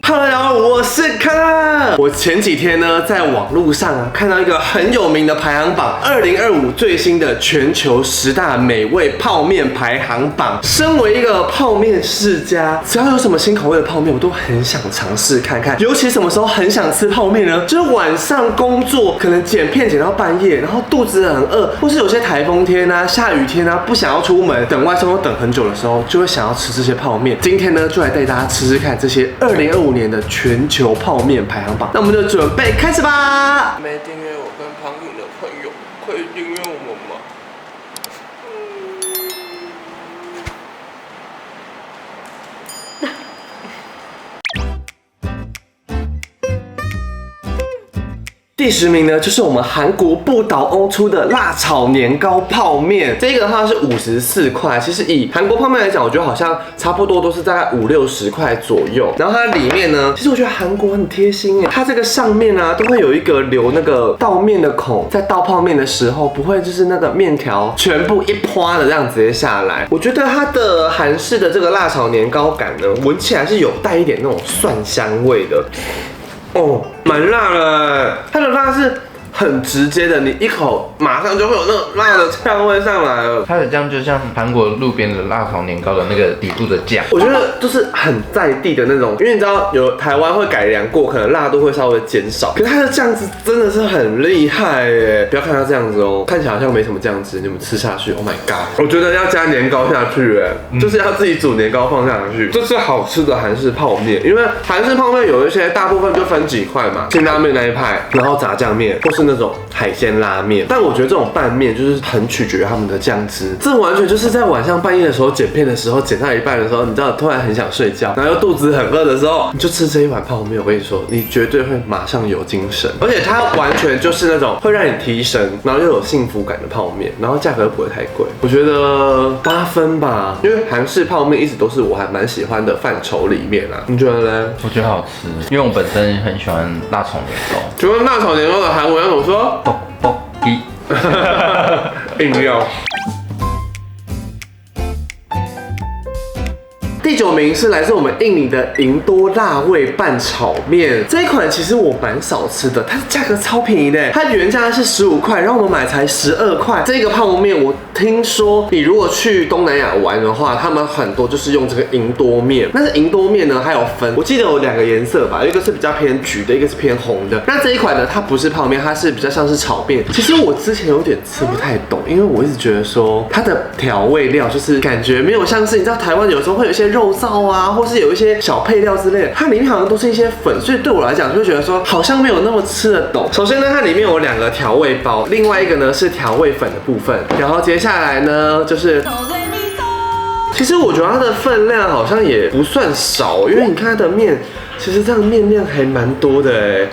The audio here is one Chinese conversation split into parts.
Hello， 我是可乐。我前几天呢，在网络上看到一个很有名的排行榜，2025最新的全球10大美味泡面排行榜。身为一个泡面世家，只要有什么新口味的泡面，我都很想尝试看看。尤其什么时候很想吃泡面呢？就是晚上工作，可能剪片剪到半夜，然后肚子很饿，或是有些台风天啊、下雨天啊，不想要出门，等外送又等很久的时候，就会想要吃这些泡面。今天呢，就来带大家吃吃看这些2025年的全球泡面排行榜。那我们就准备开始吧。没订阅我跟庞宇的朋友，可以订阅我们吗？第10名呢，就是我们韩国不倒翁出的辣炒年糕泡面。这个的话是54块，其实以韩国泡面来讲，我觉得好像差不多都是大概50-60块左右。然后它里面呢，其实我觉得韩国很贴心耶，它这个上面啊都会有一个留那个倒面的孔，在倒泡面的时候不会就是那个面条全部一泼的这样直接下来。我觉得它的韩式的这个辣炒年糕感呢，闻起来是有带一点那种蒜香味的。哦，蛮辣的，它的辣是很直接的，你一口马上就会有那种辣的呛味上来了。它的酱就像韩国路边的辣炒年糕的那个底部的酱，我觉得就是很在地的那种，因为你知道有台湾会改良过，可能辣度会稍微减少，可是它的酱汁真的是很厉害耶！不要看它这样子哦，看起来好像没什么酱汁，你们吃下去 ，Oh my god！ 我觉得要加年糕下去，就是要自己煮年糕放下去，这是好吃的韩式泡面。因为韩式泡面有一些大部分就分几块嘛，辛拉面那一派，然后炸酱面或是那种海鲜拉面，但我觉得这种拌面就是很取决于他们的酱汁，这完全就是在晚上半夜的时候剪片的时候，剪到一半的时候，你知道突然很想睡觉，然后又肚子很饿的时候，你就吃这一碗泡面，我跟你说，你绝对会马上有精神，而且它完全就是那种会让你提神，然后又有幸福感的泡面，然后价格又不会太贵，我觉得8分吧，因为韩式泡面一直都是我还蛮喜欢的范畴里面啊，你觉得呢？我觉得好吃，因为我本身很喜欢辣炒年糕。请问辣炒年糕的韩文要怎么说？硬要。第9名是来自我们印尼的银多辣味拌炒面，这一款其实我蛮少吃的，它的价格超便宜的，它原价是15块，然后我们买才12块。这个泡面我听说，你如果去东南亚玩的话，他们很多就是用这个银多面。但是银多面呢，它有分，我记得有2个颜色吧，一个是比较偏橘的，一个是偏红的。那这一款呢，它不是泡面，它是比较像是炒面。其实我之前有点吃不太懂，因为我一直觉得说它的调味料就是感觉没有像是你知道台湾有时候会有一些肉燥啊，或是有一些小配料之类的，它里面好像都是一些粉，所以对我来讲就会觉得说好像没有那么吃得懂。首先呢，它里面有2个调味包，另外一个呢是调味粉的部分，然后接下来呢就是其实我觉得它的分量好像也不算少，因为你看它的面，其实这样面量还蛮多的哎。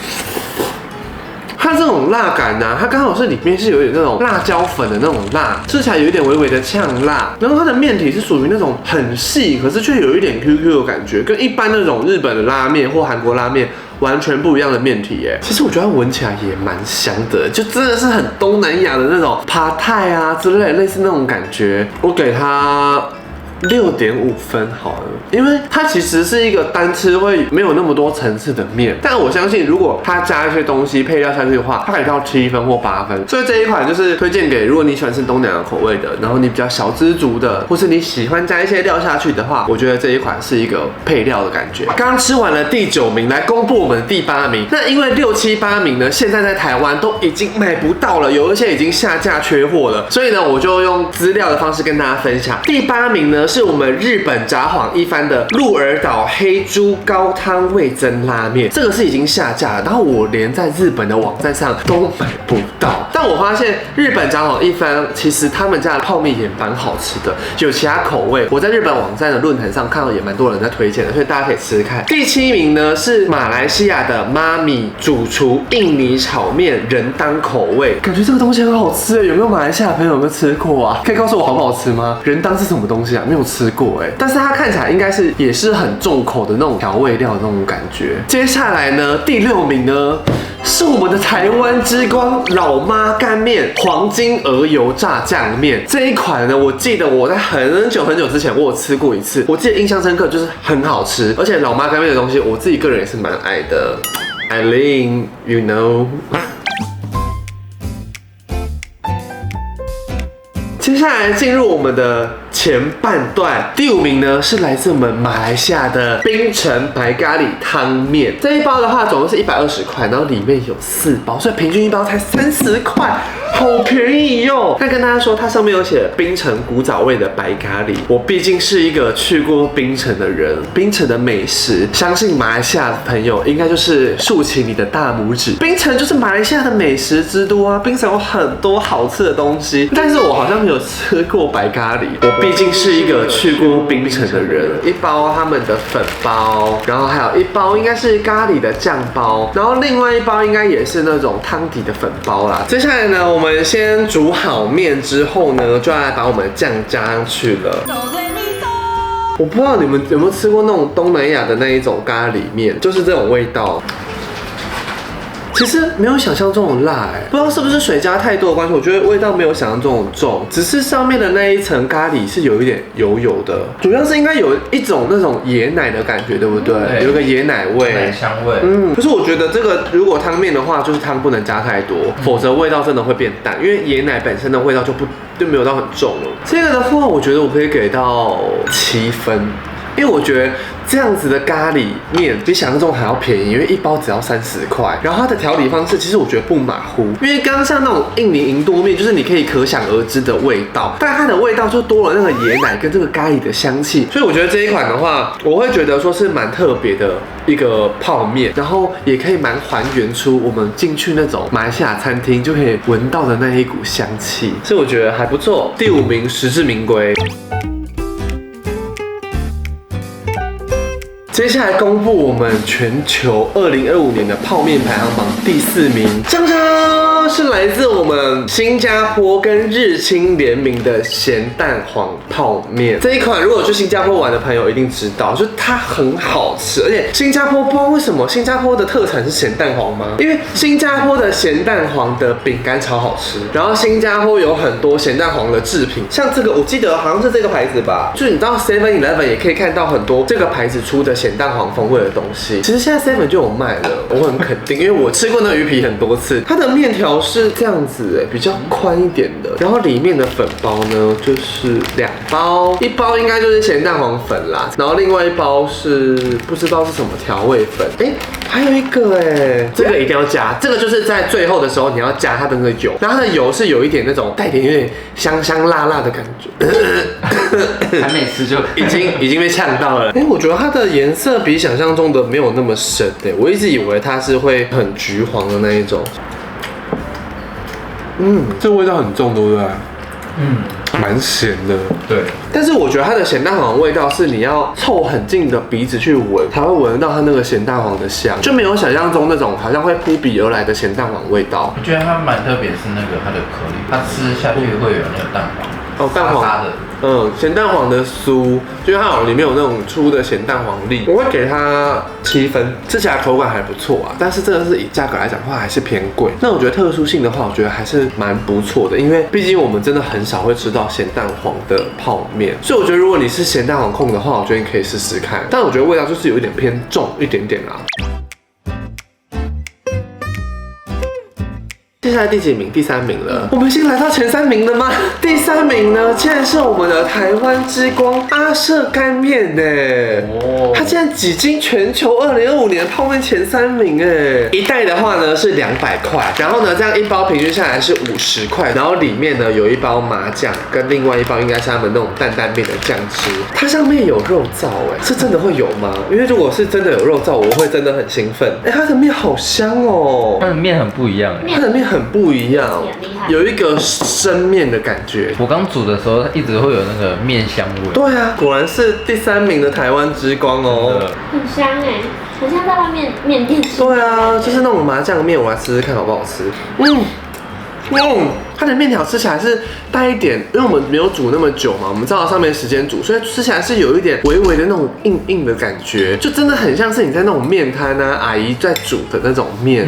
它这种辣感呢，它刚好是里面是有点那种辣椒粉的那种辣，吃起来有一点微微的呛辣。然后它的面体是属于那种很细，可是却有一点 QQ 的感觉，跟一般那种日本的拉面或韩国拉面完全不一样的面体耶。其实我觉得它闻起来也蛮香的，就真的是很东南亚的那种帕泰啊之类，类似那种感觉。我给它6.5分好了，因为它其实是一个单吃会没有那么多层次的面，但我相信如果它加一些东西配料下去的话，它可以到7分或8分。所以这一款就是推荐给如果你喜欢吃东南亚口味的，然后你比较小资族的，或是你喜欢加一些料下去的话，我觉得这一款是一个配料的感觉。刚吃完了第9名，来公布我们的第8名。那因为6、7、8名呢，现在在台湾都已经买不到了，有一些已经下架缺货了，所以呢，我就用资料的方式跟大家分享。第8名呢是我们日本札幌一番的鹿儿岛黑猪高汤味噌拉面，这个是已经下架了，然后我连在日本的网站上都买不到。但我发现日本札幌一番其实他们家的泡面也蛮好吃的，有其他口味，我在日本网站的论坛上看到也蛮多人在推荐的，所以大家可以吃吃看。第7名呢是马来西亚的妈咪主厨印尼炒面人当口味，感觉这个东西很好吃耶，有没有马来西亚朋友有没有吃过啊？可以告诉我好不好吃吗？人当是什么东西啊？没有吃过哎，但是它看起来应该是也是很重口的那种调味料的那种感觉。接下来呢，第6名呢是我们的台湾之光老妈干面黄金鹅油炸酱面。这一款呢，我记得我在很久之前我有吃过一次，我记得印象深刻，就是很好吃，而且老妈干面的东西我自己个人也是蛮爱的。Eileen, you know 。接下来进入我们的前半段，第5名呢是来自我们马来西亚的槟城白咖喱汤面。这一包的话总共是120块，然后里面有4包，所以平均一包才30块，好便宜哟。那跟大家说，它上面有写槟城古早味的白咖喱。我毕竟是一个去过槟城的人，槟城的美食，相信马来西亚的朋友应该就是竖起你的大拇指。槟城就是马来西亚的美食之都啊，槟城有很多好吃的东西，但是我好像没有吃过白咖喱。我毕竟是一个去过槟城的人，一包他们的粉包，然后还有一包应该是咖喱的酱包，然后另外一包应该也是那种汤底的粉包啦。接下来呢，我们先煮好面之后呢，就要来把我们的酱加上去了。我不知道你们有没有吃过那种东南亚的那一种咖喱面，就是这种味道。其实没有想象中的辣不知道是不是水加太多的关系，我觉得味道没有想象中的重，只是上面的那一层咖喱是有一点油油的，主要是应该有一种那种椰奶的感觉，对不对？有一个椰奶味、奶香味。可是我觉得这个如果汤面的话，就是汤不能加太多，否则味道真的会变淡，因为椰奶本身的味道就没有到很重了。这个的话，我觉得我可以给到7分。因为我觉得这样子的咖喱面比想象中还要便宜，因为一包只要30块。然后它的调理方式其实我觉得不马虎，因为刚刚像那种印尼银多面，就是你可以可想而知的味道，但它的味道就多了那个椰奶跟这个咖喱的香气，所以我觉得这一款的话，我会觉得说是蛮特别的一个泡面，然后也可以蛮还原出我们进去那种马来西亚餐厅就可以闻到的那一股香气，所以我觉得还不错。第5名实至名归。接下来公布我们全球2025年的泡面排行榜第4名，锵锵是来自我们新加坡跟日清联名的咸蛋黄泡面。这一款如果去新加坡玩的朋友一定知道，就是它很好吃，而且新加坡不知道为什么新加坡的特产是咸蛋黄吗？因为新加坡的咸蛋黄的饼干超好吃，然后新加坡有很多咸蛋黄的制品，像这个我记得好像是这个牌子吧，就是你到 7-Eleven 也可以看到很多这个牌子出的咸蛋黄风味的东西，其实现在 7 就有卖了，我很肯定，因为我吃过那个鱼皮很多次。它的面条是这样子比较宽一点的，然后里面的粉包呢就是2包，一包应该就是咸蛋黄粉啦，然后另外一包是不知道是什么调味粉，还有一个这个一定要加，这个就是在最后的时候你要加它的那个油，然后它的油是有一点那种带点有点香香辣辣的感觉，还没吃就已经被呛到了。我觉得它的颜色比想象中的没有那么深我一直以为它是会很橘黄的那一种。这个味道很重，对不对？蛮咸的。对。但是我觉得它的咸蛋黄的味道是你要凑很近的鼻子去闻，才会闻得到它那个咸蛋黄的香，就没有想象中那种好像会扑鼻而来的咸蛋黄味道。我觉得它蛮特别，是那个它的颗粒，它吃下去会有那个蛋黄，蛋黄沙的。咸蛋黄的酥，就是它里面有那种粗的咸蛋黄粒，我会给它7分，吃起来口感还不错啊，但是真的是以价格来讲的话还是偏贵。那我觉得特殊性的话，我觉得还是蛮不错的，因为毕竟我们真的很少会吃到咸蛋黄的泡面，所以我觉得如果你是咸蛋黄控的话，我觉得你可以试试看，但我觉得味道就是有一点偏重一点点啦。接下来第几名？第3名了。我们已经来到前3名了吗？第3名呢，竟然是我们的台湾之光阿舍干面它竟然挤进全球2025年泡面前3名一袋的话呢是200块，然后呢这样一包平均下来是50块，然后里面呢有一包麻酱，跟另外一包应该是他们那种担担面的酱汁。它上面有肉燥是真的会有吗？因为如果是真的有肉燥，我会真的很兴奋。它的面好香哦，它的面很不一样它的面很不一样，有一个生面的感觉。我刚煮的时候一直会有那个面香味。对啊，果然是第3名的台湾之光哦，很香很像在外面面店吃。对啊，就是那种麻酱面，我来吃吃看好不好吃。它的面条吃起来是带一点，因为我们没有煮那么久嘛，我们照着上面时间煮，所以吃起来是有一点微微的那种硬硬的感觉，就真的很像是你在那种面摊啊，阿姨在煮的那种面。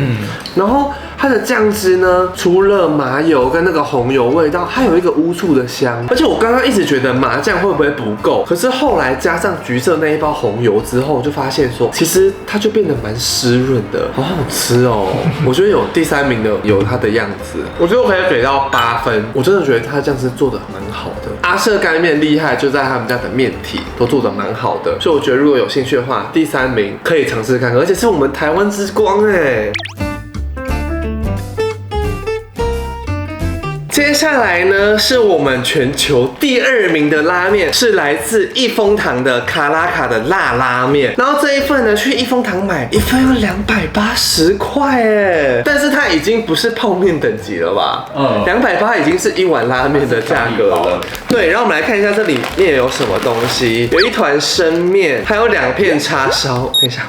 然后它的酱汁呢，除了麻油跟那个红油味道，还有一个乌醋的香。而且我刚刚一直觉得麻酱会不会不够，可是后来加上橘色那一包红油之后，就发现说，其实它就变得蛮湿润的，好好吃哦。我觉得有第3名的有它的样子，我觉得我可以给到8分。我真的觉得它酱汁做的蛮好的。阿舍干面厉害就在他们家的面体都做的蛮好的，所以我觉得如果有兴趣的话，第3名可以尝试看看，而且是我们台湾之光哎。接下来呢，是我们全球第2名的拉面，是来自益丰堂的卡拉卡的辣拉面。然后这一份呢，去益丰堂买一份要280块哎，但是它已经不是泡面等级了吧？280已经是一碗拉面的价格了。对，然后我们来看一下这里面有什么东西，有一团生面，还有2片叉烧。等一下，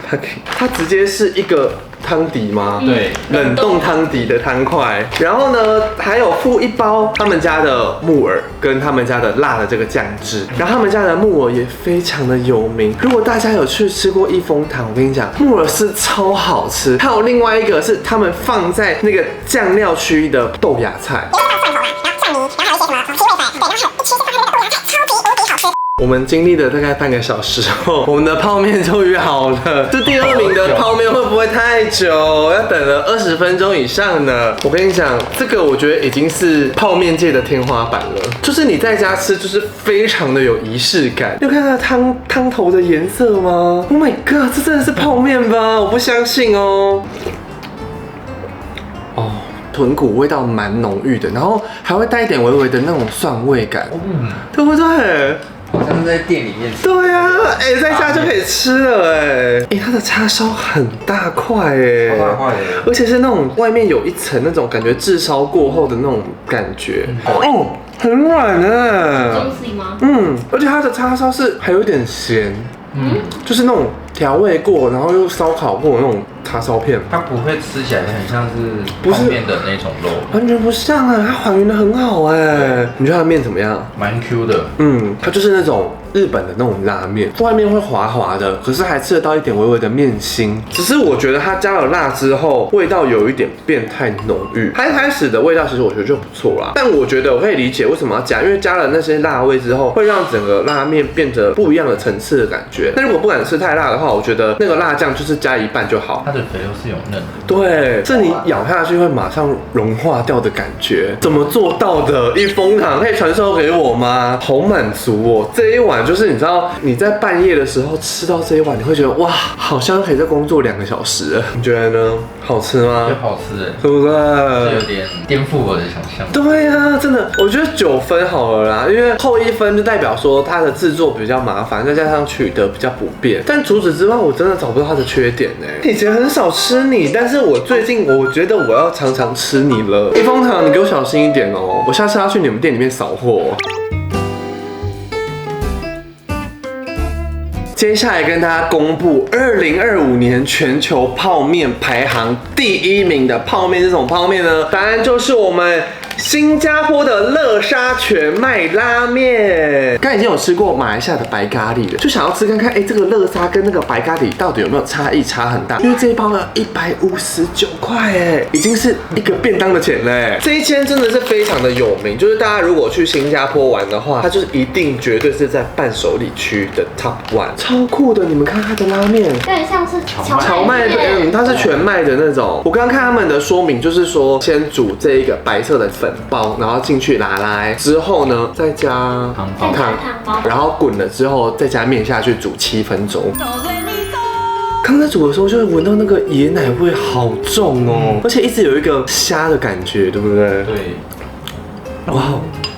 它直接是一个汤底吗？对，冷冻汤底的汤块。然后呢，还有附一包他们家的木耳跟他们家的辣的这个酱汁。然后他们家的木耳也非常的有名。如果大家有去吃过益丰堂，我跟你讲，木耳是超好吃。还有另外一个是他们放在那个酱料区的豆芽菜。我们经历了大概半个小时后，我们的泡面终于好了。这第2名的泡面会不会太久？要等了20分钟以上呢？我跟你讲，这个我觉得已经是泡面界的天花板了。就是你在家吃，就是非常的有仪式感。你有看它汤头的颜色吗 ？Oh my god， 这真的是泡面吧？我不相信哦。哦。豚骨味道蛮浓郁的，然后还会带一点微微的那种蒜味感，对不对？好像是在店里面吃。对啊，哎，在家就可以吃了哎，它的叉烧很大块哎，超大块的，而且是那种外面有一层那种感觉炙烧过后的那种感觉，哦，很软哎，中式吗？而且它的叉烧是还有点咸，就是那种调味过，然后又烧烤过的那种叉烧片，它不会吃起来很像是泡面的那种肉，完全不像啊，它还原的很好哎。你觉得它的面怎么样？蛮 Q 的，它就是那种日本的那种拉面，外面会滑滑的，可是还吃得到一点微微的面心。只是我觉得它加了辣之后，味道有一点变太浓郁。它一开始的味道其实我觉得就不错啦，但我觉得我可以理解为什么要加，因为加了那些辣味之后，会让整个拉面变得不一样的层次的感觉。但如果不敢吃太辣的话，我觉得那个辣酱就是加一半就好。它的肥肉是有嫩的，对，是你咬下去会马上融化掉的感觉。怎么做到的？益丰堂可以传授给我吗？好满足哦！这一碗就是你知道你在半夜的时候吃到这一碗，你会觉得哇，好像可以再工作2个小时了。你觉得呢？好吃吗？就好吃哎，对不对？是有点颠覆我的想象。对啊，真的，我觉得9分好了啦，因为扣1分就代表说它的制作比较麻烦，再加上取得比较不便。但除此之外，我真的找不到它的缺点呢。以前很少吃你，但是我最近我觉得我要常常吃你了。益丰堂，你给我小心一点哦，我下次要去你们店里面扫货。接下来跟大家公布2025年全球泡面排行第1名的泡面是什么泡面呢？答案就是我们新加坡的乐沙全麦拉面。刚才已经有吃过马来西亚的白咖喱了，就想要吃看看，这个乐沙跟那个白咖喱到底有没有差异，差很大。因为这一包呢159块，已经是一个便当的钱嘞。这一间真的是非常的有名，就是大家如果去新加坡玩的话，它就是一定绝对是在伴手礼区的 Top 1，超酷的。你们看它的拉面，有点像是荞麦的，它是全麦的那种。我刚刚看他们的说明，就是说先煮这一个白色的粉包，然后进去拿来之后呢，再加汤，然后滚了之后再加面下去煮7分钟。刚才煮的时候就会闻到那个椰奶味好重哦，而且一直有一个虾的感觉，对不对？对，哇，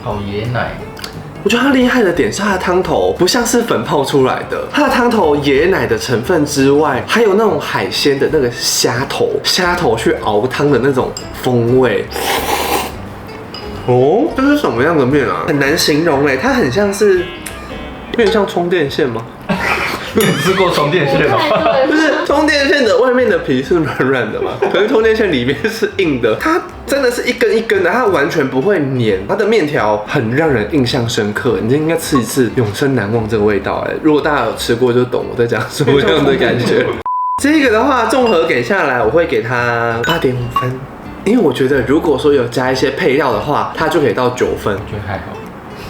好椰奶。我觉得它厉害的点是它的汤头不像是粉泡出来的，它的汤头椰奶的成分之外，还有那种海鲜的那个虾头去熬汤的那种风味。哦，这是什么样的面啊？很难形容哎，它很像是有点像充电线吗？你吃过充电线吗？就是充电线的外面的皮是软软的嘛，可是充电线里面是硬的，它真的是一根一根的，它完全不会黏，它的面条很让人印象深刻，你应该吃一次永生难忘这个味道如果大家有吃过就懂我在讲什么样的感觉。这个的话综合给下来我会给它8.5分，因为我觉得如果说有加一些配料的话，它就可以到9分，就还好。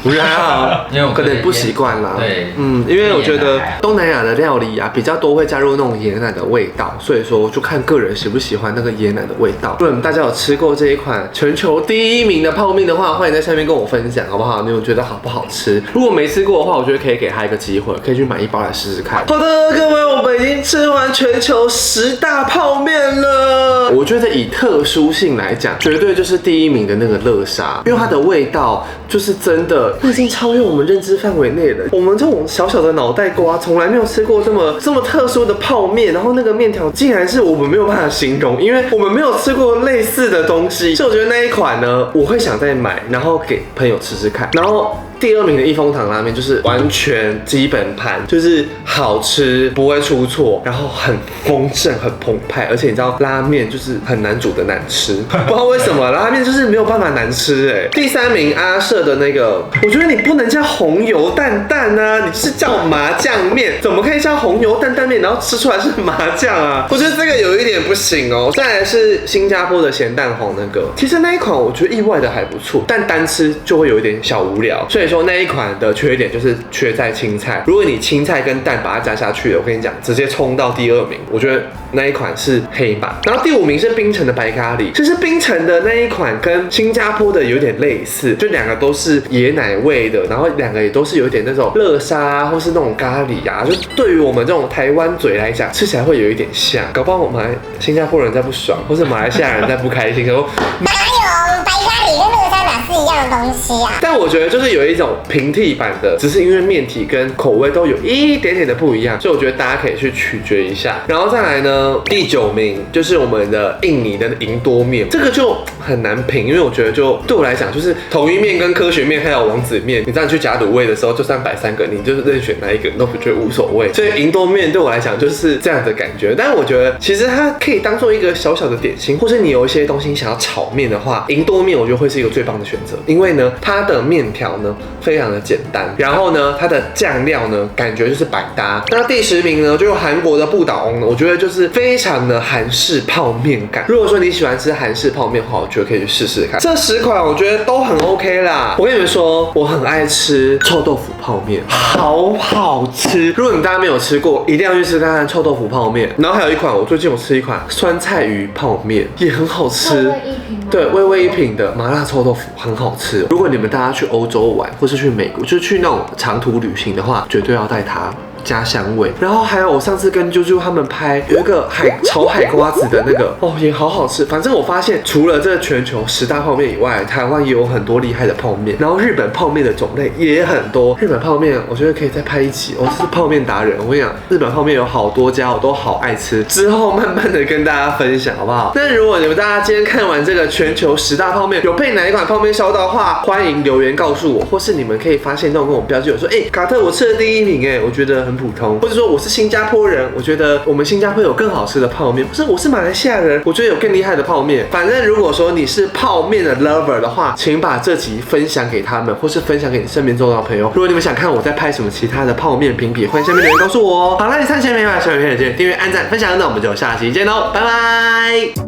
我觉得还好，因为我可能不习惯啦。对，因为我觉得东南亚的料理啊，比较多会加入那种椰奶的味道，所以说就看个人喜不喜欢那个椰奶的味道。如果大家有吃过这一款全球第1名的泡面的话，欢迎在下面跟我分享，好不好？你有觉得好不好吃？如果没吃过的话，我觉得可以给他一个机会，可以去买1包来试试看。好的，各位，我们已经吃完全球10大泡面了。我觉得以特殊性来讲，绝对就是第1名的那个乐沙，因为它的味道就是真的。已经超越我们认知范围内了。我们这种小小的脑袋瓜，从来没有吃过这么特殊的泡面，然后那个面条竟然是我们没有办法形容，因为我们没有吃过类似的东西。所以我觉得那一款呢，我会想再买，然后给朋友吃吃看。然后第2名的益丰堂拉面就是完全基本盘，就是好吃不会出错，然后很丰盛很澎湃，而且你知道拉面就是很难煮的难吃，不知道为什么拉面就是没有办法难吃第3名阿舍的那个，我觉得你不能叫红油担担啊，你是叫麻酱面，怎么可以叫红油担担面，然后吃出来是麻酱啊？我觉得这个有一点不行哦。再来是新加坡的咸蛋黄那个，其实那一款我觉得意外的还不错，但单吃就会有一点小无聊，所以说那一款的缺点就是缺在青菜。如果你青菜跟蛋把它加下去了，我跟你讲，直接冲到第2名，我觉得那一款是黑马。然后第5名是槟城的白咖喱，就是槟城的那一款跟新加坡的有点类似，就2个都是椰奶味的，然后2个也都是有点那种乐沙或是那种咖喱啊，就对于我们这种台湾嘴来讲，吃起来会有一点像。搞不好我们新加坡人在不爽，或是马来西亚人在不开心，说哪有白咖喱跟乐沙哪是一样的东西啊？但我觉得就是有一种平替版的，只是因为面体跟口味都有一点点的不一样，所以我觉得大家可以去取决一下。然后再来呢，第9名就是我们的印尼的银多面，这个就很难评，因为我觉得就对我来讲，就是统一面跟科学面还有王子面，你这样去夹卤味的时候，就算摆3个，你就是任选哪一个，你都觉得无所谓。所以银多面对我来讲就是这样的感觉。但是我觉得其实它可以当做一个小小的点心，或是你有一些东西想要炒面的话，银多面我觉得会是一个最棒的选择，因为呢，它的面条呢非常的简单，然后呢，它的酱料呢感觉就是百搭。那第10名呢，就是韩国的不倒翁呢，我觉得就是非常的韩式泡面感。如果说你喜欢吃韩式泡面的话，我觉得可以去试试看。这10款我觉得都很 OK 啦。我跟你们说，我很爱吃臭豆腐泡面，好好吃。如果你大家没有吃过，一定要去吃看看臭豆腐泡面。然后还有一款，我最近有吃一款酸菜鱼泡面，也很好吃。对，微微一品的麻辣臭豆腐很好吃。如果你们大家去欧洲玩，或是去美国，就去那种长途旅行的话，绝对要带它。加香味，然后还有我上次跟啾啾他们拍有一个炒海瓜子的那个也好好吃。反正我发现除了这全球10大泡面以外，台湾也有很多厉害的泡面，然后日本泡面的种类也很多。日本泡面我觉得可以再拍一集，我是泡面达人，我跟你讲，日本泡面有好多家我都好爱吃，之后慢慢的跟大家分享好不好？那如果你们大家今天看完这个全球10大泡面，有被哪一款泡面烧到的话，欢迎留言告诉我，或是你们可以发现那种跟我标记，我说卡特我吃了第1名我觉得很普通，或者说我是新加坡人，我觉得我们新加坡有更好吃的泡面，或是我是马来西亚人，我觉得有更厉害的泡面。反正如果说你是泡面的 lover 的话，请把这集分享给他们，或是分享给你身边重要的朋友。如果你们想看我在拍什么其他的泡面评比，欢迎下面留言告诉我好了，你3千没买小影片见，订阅按赞分享，那我们就下期见喽，拜拜。